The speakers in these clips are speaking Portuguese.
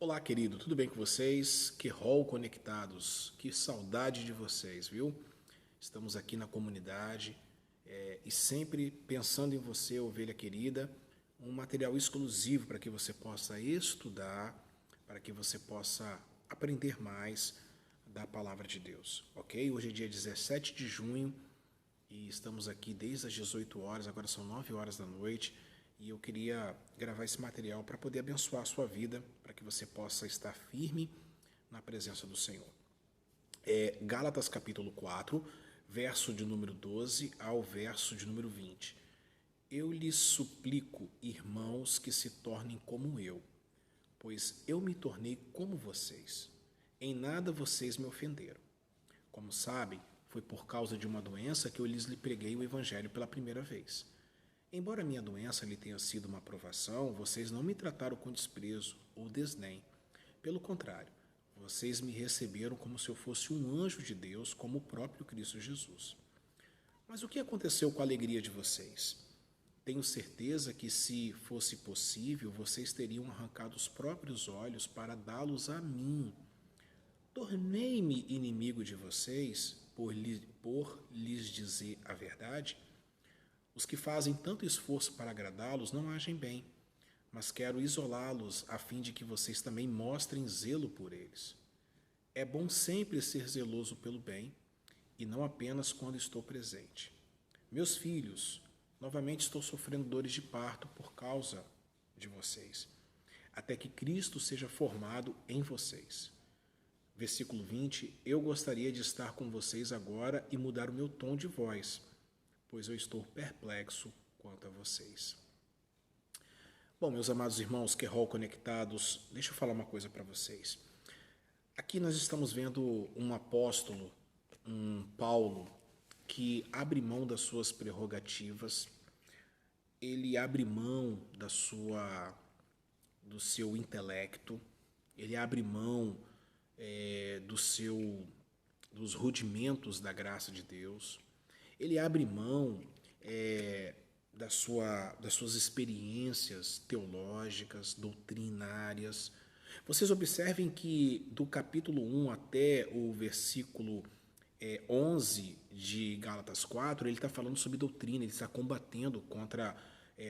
Olá, querido, tudo bem com vocês? Que rol conectados, que saudade de vocês, viu? Estamos aqui na comunidade e sempre pensando em você, ovelha querida, um material exclusivo para que você possa estudar, para que você possa aprender mais da palavra de Deus, ok? Hoje é dia 17 de junho e estamos aqui desde as 18 horas, agora são 9 horas da noite, e eu queria gravar esse material para poder abençoar a sua vida, para que você possa estar firme na presença do Senhor. Gálatas capítulo 4, verso de número 12 ao verso de número 20. Eu lhes suplico, irmãos, que se tornem como eu, pois eu me tornei como vocês. Em nada vocês me ofenderam. Como sabem, foi por causa de uma doença que eu lhes preguei o Evangelho pela primeira vez. Embora minha doença lhe tenha sido uma provação, vocês não me trataram com desprezo ou desdém. Pelo contrário, vocês me receberam como se eu fosse um anjo de Deus, como o próprio Cristo Jesus. Mas o que aconteceu com a alegria de vocês? Tenho certeza que, se fosse possível, vocês teriam arrancado os próprios olhos para dá-los a mim. Tornei-me inimigo de vocês por lhes dizer a verdade? Os que fazem tanto esforço para agradá-los não agem bem, mas quero isolá-los a fim de que vocês também mostrem zelo por eles. É bom sempre ser zeloso pelo bem, e não apenas quando estou presente. Meus filhos, novamente estou sofrendo dores de parto por causa de vocês, até que Cristo seja formado em vocês. Versículo 20, eu gostaria de estar com vocês agora e mudar o meu tom de voz, pois eu estou perplexo quanto a vocês. Bom, meus amados irmãos, que rol conectados, deixa eu falar uma coisa para vocês. Aqui nós estamos vendo um apóstolo, um Paulo, que abre mão das suas prerrogativas, ele abre mão do seu intelecto, ele abre mão dos rudimentos da graça de Deus, ele abre mão das suas experiências teológicas, doutrinárias. Vocês observem que do capítulo 1 até o versículo 11 de Gálatas 4, ele está falando sobre doutrina, ele está combatendo contra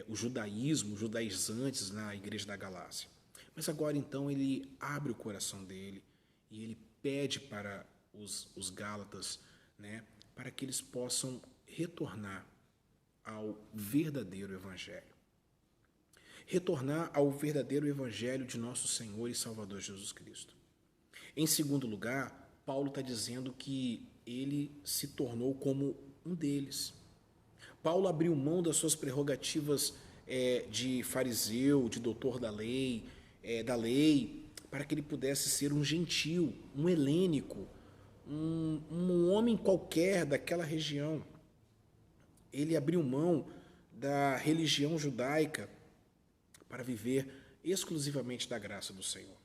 o judaísmo, os judaizantes na igreja da Galácia. Mas agora então ele abre o coração dele e ele pede para os Gálatas, né, para que eles possam retornar ao verdadeiro Evangelho. Retornar ao verdadeiro Evangelho de nosso Senhor e Salvador Jesus Cristo. Em segundo lugar, Paulo está dizendo que ele se tornou como um deles. Paulo abriu mão das suas prerrogativas de fariseu, de doutor da lei, para que ele pudesse ser um gentil, um helênico, um homem qualquer daquela região. Ele abriu mão da religião judaica para viver exclusivamente da graça do Senhor.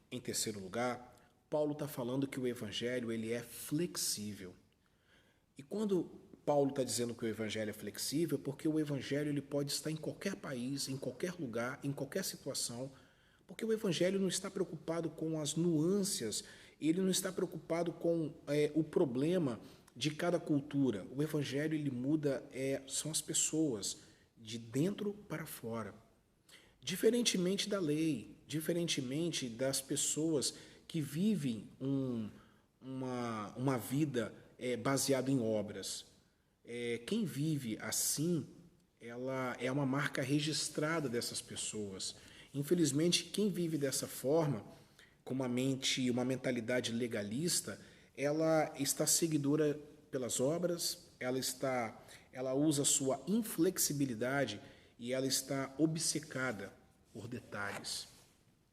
Em terceiro lugar, Paulo está falando que o Evangelho ele é flexível. E quando Paulo está dizendo que o Evangelho é flexível, porque o Evangelho ele pode estar em qualquer país, em qualquer lugar, em qualquer situação, porque o Evangelho não está preocupado com as nuances, ele não está preocupado com o problema de cada cultura. O Evangelho ele muda, são as pessoas, de dentro para fora. Diferentemente da lei, diferentemente das pessoas que vivem uma vida baseada em obras. Quem vive assim, ela é uma marca registrada dessas pessoas. Infelizmente, quem vive dessa forma, com uma mentalidade legalista, ela está seguidora pelas obras, ela usa a sua inflexibilidade e ela está obcecada por detalhes.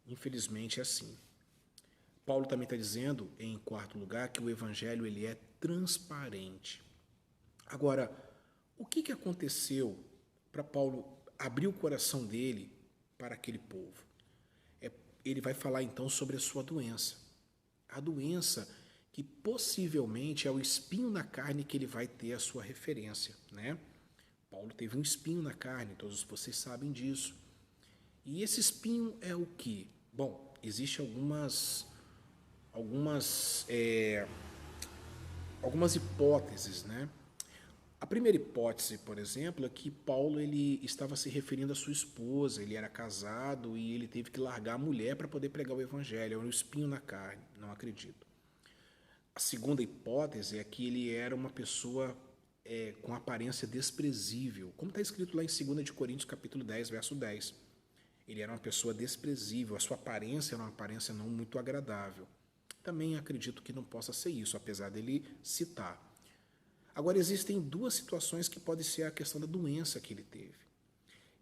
Infelizmente é assim. Paulo também está dizendo, em quarto lugar, que o Evangelho ele é transparente. Agora, o que aconteceu para Paulo abrir o coração dele para aquele povo? Ele vai falar então sobre a sua doença. A doença que possivelmente é o espinho na carne que ele vai ter a sua referência, né? Paulo teve um espinho na carne, todos vocês sabem disso. E esse espinho é o quê? Bom, existem algumas, algumas hipóteses, né? A primeira hipótese, por exemplo, é que Paulo ele estava se referindo à sua esposa, ele era casado e ele teve que largar a mulher para poder pregar o evangelho, era um espinho na carne, não acredito. A segunda hipótese é que ele era uma pessoa com aparência desprezível, como está escrito lá em 2 de Coríntios capítulo 10, verso 10. Ele era uma pessoa desprezível, a sua aparência era uma aparência não muito agradável. Também acredito que não possa ser isso, apesar dele citar. Agora, existem duas situações que podem ser a questão da doença que ele teve.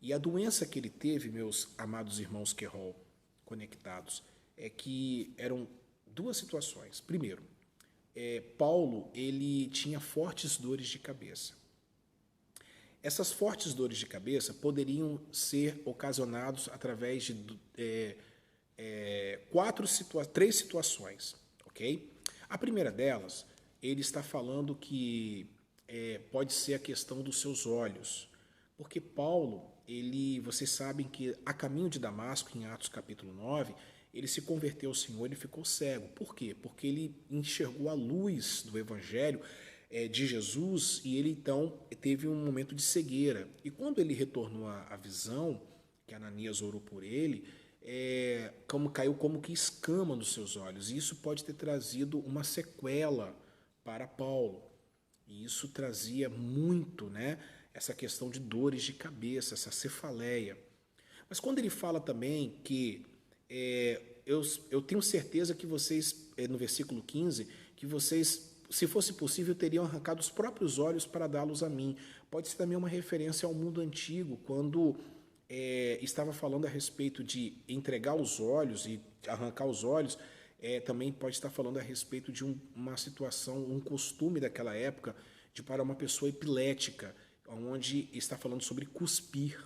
E a doença que ele teve, meus amados irmãos Querol conectados, é que eram duas situações. Primeiro, Paulo ele tinha fortes dores de cabeça. Essas fortes dores de cabeça poderiam ser ocasionadas através de três situações, ok? A primeira delas, ele está falando que pode ser a questão dos seus olhos, porque Paulo, vocês sabem que a caminho de Damasco, em Atos capítulo 9, ele se converteu ao Senhor e ficou cego. Por quê? Porque ele enxergou a luz do Evangelho de Jesus e ele então teve um momento de cegueira. E quando ele retornou à visão, que Ananias orou por ele, caiu como que escama nos seus olhos. E isso pode ter trazido uma sequela para Paulo. E isso trazia muito, né, essa questão de dores de cabeça, essa cefaleia. Mas quando ele fala também que eu tenho certeza que vocês, no versículo 15, que vocês, se fosse possível, teriam arrancado os próprios olhos para dá-los a mim. Pode ser também uma referência ao mundo antigo, quando estava falando a respeito de entregar os olhos e arrancar os olhos, também pode estar falando a respeito de uma situação, um costume daquela época, de para uma pessoa epilética, onde está falando sobre cuspir.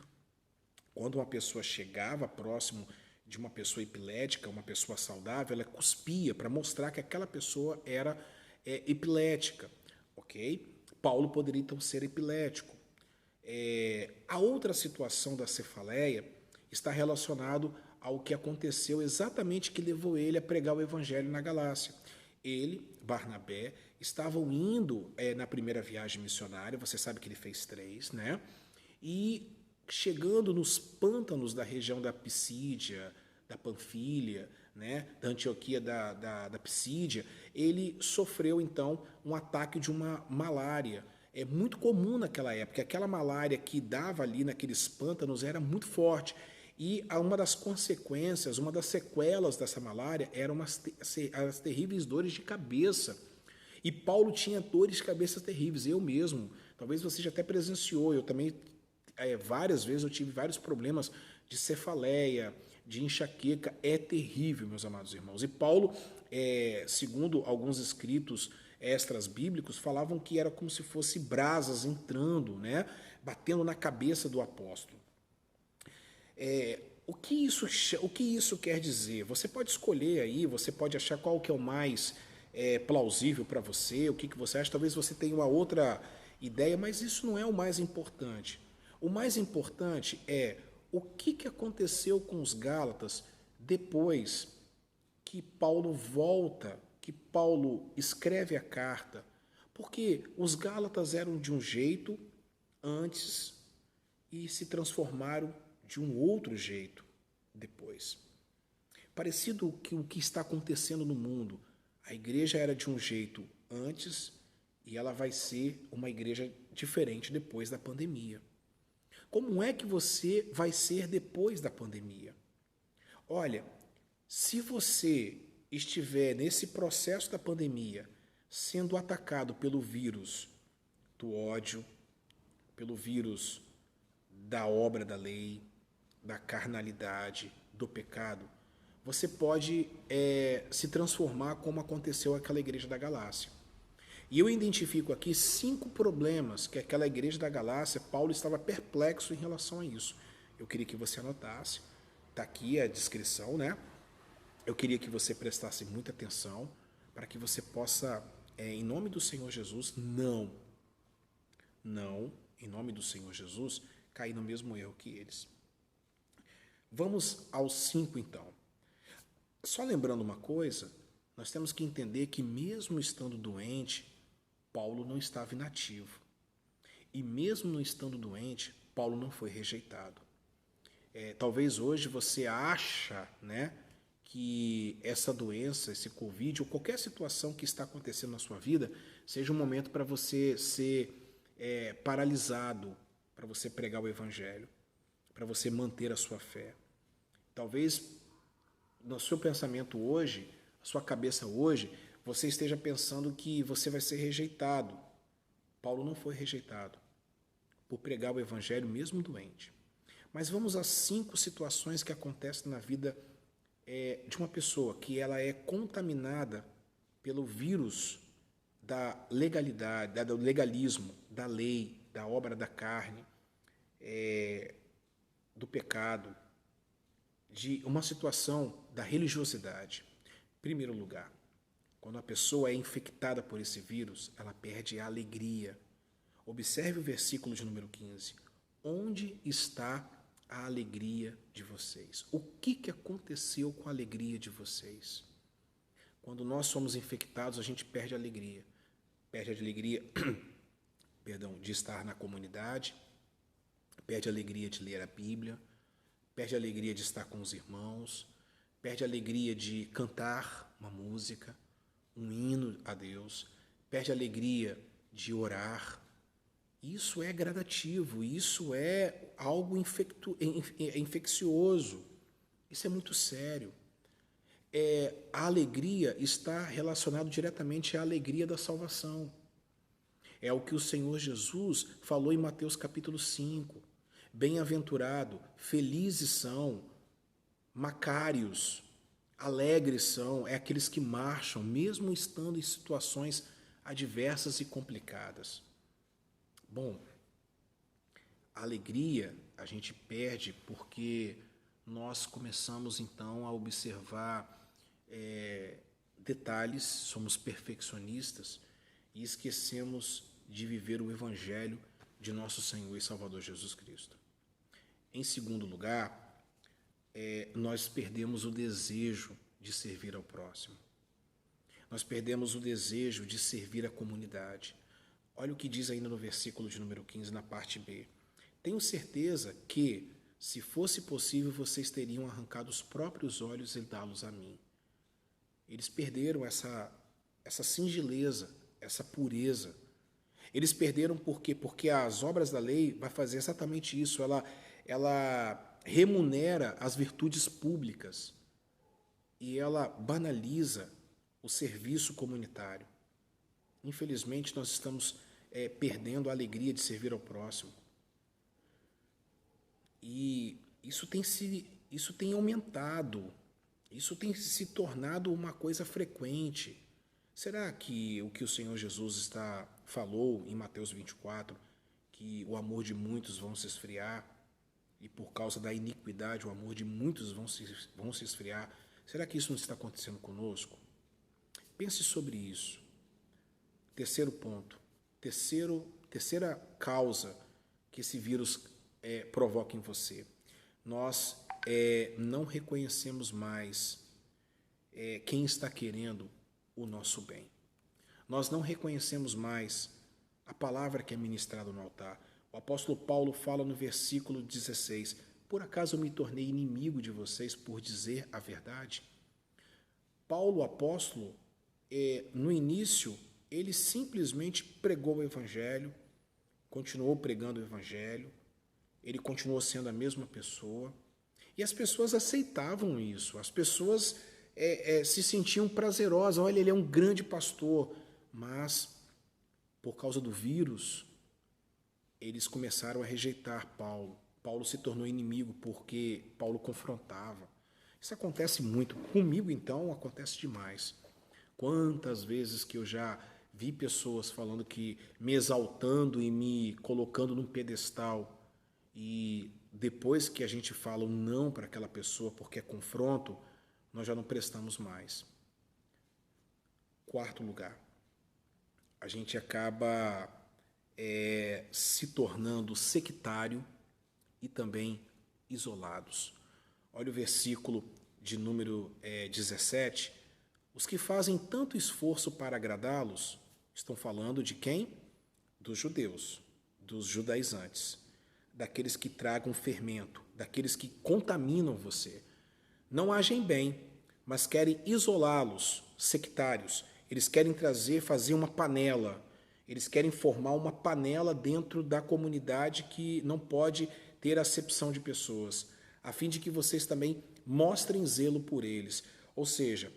Quando uma pessoa chegava próximo de uma pessoa epilética, uma pessoa saudável, ela cuspia para mostrar que aquela pessoa era epilética, ok? Paulo poderia então ser epilético. A outra situação da cefaleia está relacionado ao que aconteceu exatamente que levou ele a pregar o evangelho na Galácia. Ele, Barnabé, estavam indo na primeira viagem missionária, você sabe que ele fez 3, né? E chegando nos pântanos da região da Pisídia, da Panfilha, né, da Antioquia da Pisídia, ele sofreu então um ataque de uma malária. É muito comum naquela época, aquela malária que dava ali naqueles pântanos era muito forte. E uma das consequências, uma das sequelas dessa malária eram as terríveis dores de cabeça. E Paulo tinha dores de cabeça terríveis, eu mesmo. Talvez você já até presenciou, eu também várias vezes eu tive vários problemas de cefaleia, de enxaqueca, é terrível, meus amados irmãos. E Paulo, segundo alguns escritos extras bíblicos, falavam que era como se fosse brasas entrando, né, batendo na cabeça do apóstolo. O que isso quer dizer? Você pode escolher aí, você pode achar qual que é o mais plausível para você, o que você acha, talvez você tenha uma outra ideia, mas isso não é o mais importante. O mais importante é o que aconteceu com os Gálatas depois que Paulo volta, que Paulo escreve a carta, porque os Gálatas eram de um jeito antes e se transformaram de um outro jeito depois. Parecido com o que está acontecendo no mundo. A igreja era de um jeito antes e ela vai ser uma igreja diferente depois da pandemia. Como é que você vai ser depois da pandemia? Olha, se você estiver nesse processo da pandemia sendo atacado pelo vírus do ódio, pelo vírus da obra da lei, da carnalidade, do pecado, você pode se transformar como aconteceu aquela igreja da Galácia. E eu identifico aqui 5 problemas que aquela igreja da Galácia, Paulo estava perplexo em relação a isso. Eu queria que você anotasse, está aqui a descrição, né? Eu queria que você prestasse muita atenção para que você possa, em nome do Senhor Jesus, não, em nome do Senhor Jesus, cair no mesmo erro que eles. Vamos aos 5 então. Só lembrando uma coisa, nós temos que entender que mesmo estando doente, Paulo não estava inativo. E mesmo não estando doente, Paulo não foi rejeitado. Talvez hoje você acha, né, que essa doença, esse Covid, ou qualquer situação que está acontecendo na sua vida, seja um momento para você ser paralisado, para você pregar o Evangelho, para você manter a sua fé. Talvez no seu pensamento hoje, a sua cabeça hoje, você esteja pensando que você vai ser rejeitado. Paulo não foi rejeitado por pregar o Evangelho mesmo doente. Mas vamos às 5 situações que acontecem na vida de uma pessoa que ela é contaminada pelo vírus da legalidade, do legalismo, da lei, da obra da carne, do pecado, de uma situação da religiosidade. Em primeiro lugar, quando a pessoa é infectada por esse vírus, ela perde a alegria. Observe o versículo de número 15. Onde está a alegria de vocês? O que aconteceu com a alegria de vocês? Quando nós somos infectados, a gente perde a alegria. Perde a alegria perdão, de estar na comunidade, perde a alegria de ler a Bíblia, perde a alegria de estar com os irmãos, perde a alegria de cantar uma música, um hino a Deus, perde a alegria de orar. Isso é gradativo, isso é algo infeccioso, isso é muito sério. A alegria está relacionada diretamente à alegria da salvação. É o que o Senhor Jesus falou em Mateus capítulo 5. Bem-aventurado, felizes são, macários, alegres são, é aqueles que marcham, mesmo estando em situações adversas e complicadas. Bom, a alegria a gente perde porque nós começamos então a observar detalhes, somos perfeccionistas e esquecemos de viver o Evangelho de nosso Senhor e Salvador Jesus Cristo. Em segundo lugar, nós perdemos o desejo de servir ao próximo. Nós perdemos o desejo de servir a comunidade. Olha o que diz ainda no versículo de número 15, na parte B. Tenho certeza que, se fosse possível, vocês teriam arrancado os próprios olhos e dá-los a mim. Eles perderam essa singeleza, essa pureza. Eles perderam por quê? Porque as obras da lei vai fazer exatamente isso. Ela remunera as virtudes públicas e ela banaliza o serviço comunitário. Infelizmente, nós estamos perdendo a alegria de servir ao próximo. E isso tem aumentado, isso tem se tornado uma coisa frequente. Será que o que o Senhor Jesus falou em Mateus 24, que o amor de muitos vão se esfriar, e por causa da iniquidade o amor de muitos vão se esfriar, será que isso não está acontecendo conosco? Pense sobre isso. Terceiro ponto, terceira causa que esse vírus provoca em você. Nós não reconhecemos mais quem está querendo o nosso bem. Nós não reconhecemos mais a palavra que é ministrada no altar. O apóstolo Paulo fala no versículo 16, por acaso eu me tornei inimigo de vocês por dizer a verdade? Paulo, apóstolo, no início, ele simplesmente pregou o Evangelho, continuou pregando o Evangelho, ele continuou sendo a mesma pessoa, e as pessoas aceitavam isso, as pessoas se sentiam prazerosas, olha, ele é um grande pastor, mas por causa do vírus, eles começaram a rejeitar Paulo. Paulo se tornou inimigo porque Paulo confrontava. Isso acontece muito. Comigo, então, acontece demais. Quantas vezes que eu já vi pessoas falando que me exaltando e me colocando num pedestal, e depois que a gente fala um não para aquela pessoa porque é confronto, nós já não prestamos mais. Quarto lugar, a gente acaba se tornando sectário e também isolados. Olha o versículo de número 17, os que fazem tanto esforço para agradá-los, estão falando de quem? Dos judeus, dos judaizantes, daqueles que tragam fermento, daqueles que contaminam você. Não agem bem, mas querem isolá-los, sectários. Eles querem fazer uma panela. Eles querem formar uma panela dentro da comunidade que não pode ter acepção de pessoas, a fim de que vocês também mostrem zelo por eles. Ou seja,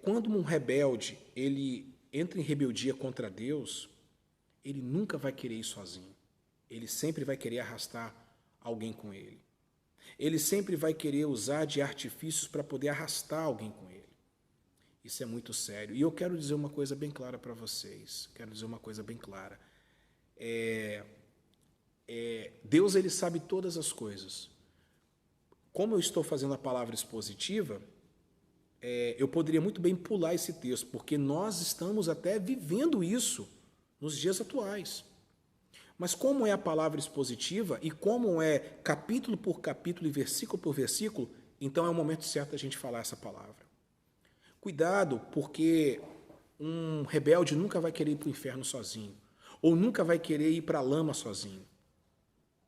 quando um rebelde ele entra em rebeldia contra Deus, ele nunca vai querer ir sozinho. Ele sempre vai querer arrastar alguém com ele. Ele sempre vai querer usar de artifícios para poder arrastar alguém com ele. Isso é muito sério. E eu quero dizer uma coisa bem clara para vocês. Quero dizer uma coisa bem clara. Deus, ele sabe todas as coisas. Como eu estou fazendo a palavra expositiva, eu poderia muito bem pular esse texto, porque nós estamos até vivendo isso nos dias atuais. Mas como é a palavra expositiva e como é capítulo por capítulo e versículo por versículo, então é o momento certo da gente falar essa palavra. Cuidado, porque um rebelde nunca vai querer ir para o inferno sozinho, ou nunca vai querer ir para a lama sozinho.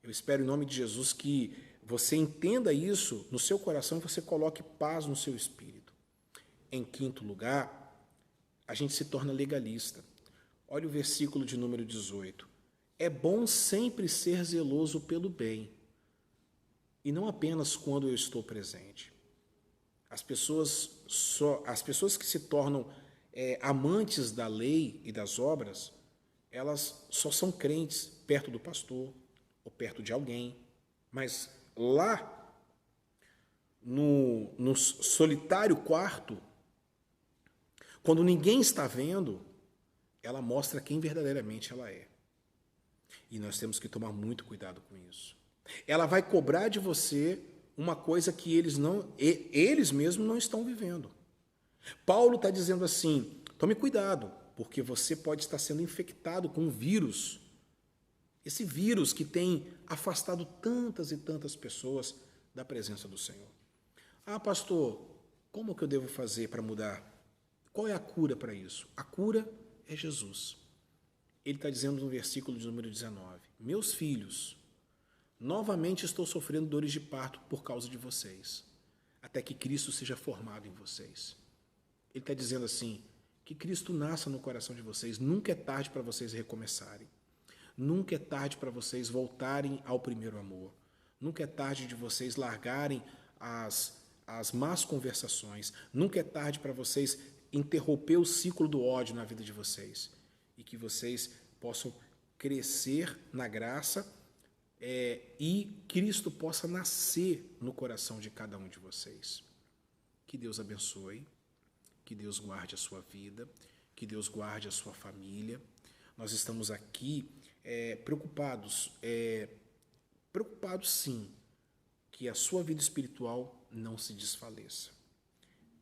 Eu espero em nome de Jesus que você entenda isso no seu coração e você coloque paz no seu espírito. Em quinto lugar, a gente se torna legalista. Olha o versículo de número 18. É bom sempre ser zeloso pelo bem, e não apenas quando eu estou presente. As pessoas que se tornam amantes da lei e das obras, elas só são crentes perto do pastor ou perto de alguém, mas lá no solitário quarto, quando ninguém está vendo, ela mostra quem verdadeiramente ela é. E nós temos que tomar muito cuidado com isso. Ela vai cobrar de você uma coisa que eles mesmos não estão vivendo. Paulo está dizendo assim, tome cuidado, porque você pode estar sendo infectado com um vírus. Esse vírus que tem afastado tantas e tantas pessoas da presença do Senhor. Ah, pastor, como que eu devo fazer para mudar? Qual é a cura para isso? A cura é Jesus. Ele está dizendo no versículo de número 19, meus filhos, novamente estou sofrendo dores de parto por causa de vocês, até que Cristo seja formado em vocês. Ele está dizendo assim, que Cristo nasça no coração de vocês. Nunca é tarde para vocês recomeçarem. Nunca é tarde para vocês voltarem ao primeiro amor. Nunca é tarde de vocês largarem as más conversações. Nunca é tarde para vocês interromper o ciclo do ódio na vida de vocês. E que vocês possam crescer na graça e Cristo possa nascer no coração de cada um de vocês. Que Deus abençoe, que Deus guarde a sua vida, que Deus guarde a sua família. Nós estamos aqui preocupados sim, que a sua vida espiritual não se desfaleça.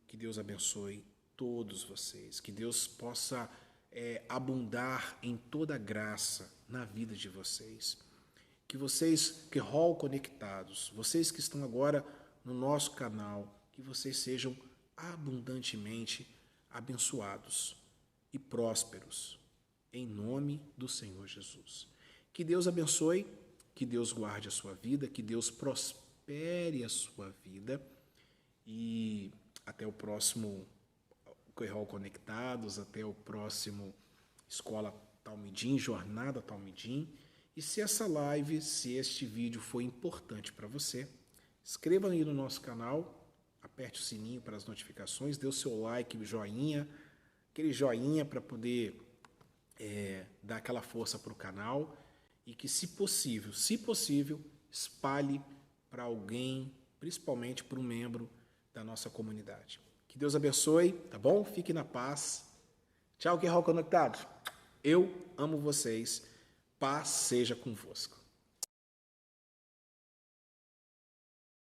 Que Deus abençoe todos vocês, que Deus possa abundar em toda graça na vida de vocês. Que vocês, que Hall Conectados, vocês que estão agora no nosso canal, que vocês sejam abundantemente abençoados e prósperos, em nome do Senhor Jesus. Que Deus abençoe, que Deus guarde a sua vida, que Deus prospere a sua vida e até o próximo Hall Conectados, até o próximo Escola Talmidim, Jornada Talmidim. E se essa live, se este vídeo foi importante para você, inscreva aí no nosso canal, aperte o sininho para as notificações, dê o seu like, joinha, aquele joinha para poder dar aquela força para o canal e que, se possível, espalhe para alguém, principalmente para um membro da nossa comunidade. Que Deus abençoe, tá bom? Fique na paz. Tchau, que Hall Conectado. Eu amo vocês. Paz seja convosco.